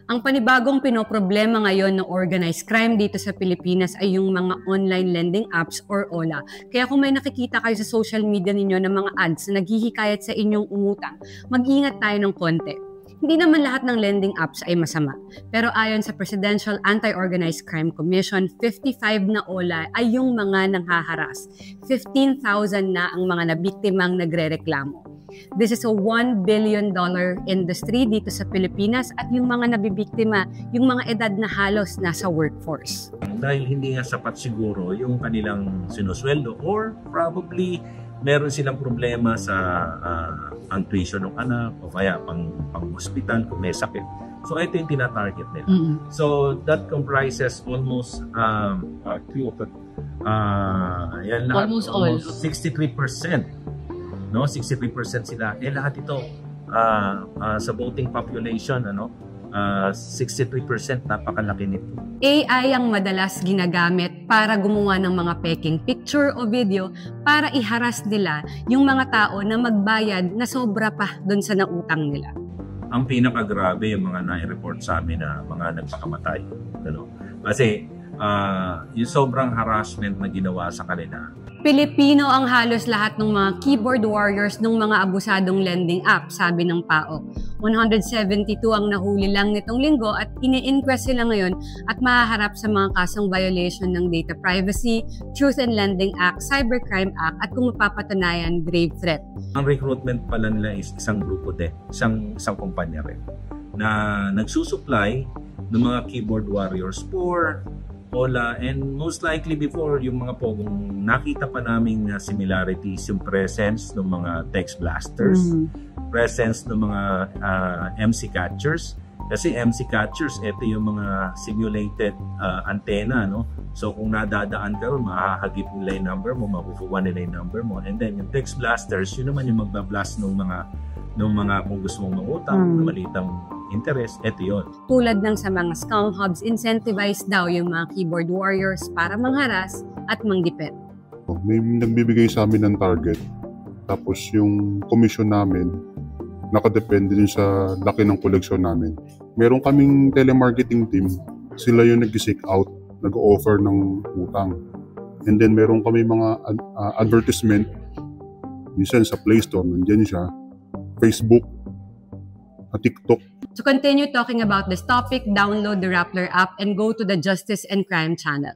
Ang panibagong pinoproblema ngayon ng organized crime dito sa Pilipinas ay yung mga online lending apps or OLA. Kaya kung may nakikita kayo sa social media ninyo ng mga ads na naghihikayat sa inyong umutang, mag-ingat tayo ng konti. Hindi naman lahat ng lending apps ay masama. Pero ayon sa Presidential Anti-Organized Crime Commission, 55 na OLA ay yung mga nanghaharas. 15,000 na ang mga nabiktimang nagrereklamo. This is a $1 billion industry dito sa Pilipinas at yung mga nabibiktima, yung mga edad na halos nasa workforce. Dahil hindi nga sapat siguro yung kanilang sinusweldo or probably meron silang problema sa ang tuition ng anak o kaya pang-hospital kung may sakit. So ito yung tina-target nila. So that comprises almost almost all. 63%. No, 63% sila. Lahat ito sa voting population, 63%, napakalaki nito. AI ang madalas ginagamit para gumawa ng mga peking picture o video para iharas nila yung mga tao na magbayad na sobra pa doon sa nautang nila. Ang pinakagrabe yung mga na-report sa amin na mga nagpakamatay. Kasi yung sobrang harassment na ginawa sa kanila. Pilipino ang halos lahat ng mga keyboard warriors ng mga abusadong lending app, sabi ng PAO. 172 ang nahuli lang nitong linggo at ini-inquest sila ngayon at mahaharap sa mga kasong violation ng Data Privacy, Truth in Lending Act, Cybercrime Act at kung mapapatunayan, grave threat. Ang recruitment pala nila is isang grupo din, isang kumpanya rin na nagsusupply ng mga keyboard warriors for OLA, and most likely before yung mga pogong nakita pa naming similarities yung presence ng mga text blasters, presence ng mga MC catchers. Kasi MC catchers, ito yung mga simulated antenna, no? So kung nadadaan ka ron, mahahagip nila yung number mo, makukuha nila yung number mo. And then yung text blasters, yun naman yung magbablast ng mga kung gusto mong mangutang, malitang interest, ito yun. Tulad ng sa mga scam hubs, incentivize daw yung mga keyboard warriors para mangharas at manggipit. May nagbibigay sa amin ng target. Tapos yung commission namin, nakadepende din sa laki ng koleksyon namin. Meron kaming telemarketing team, sila yung nag-seek out, nag-offer ng utang. And then meron kami mga advertisement, minsan sa Play Store, nandiyan siya, Facebook, at TikTok. To continue talking about this topic, download the Rappler app and go to the Justice and Crime channel.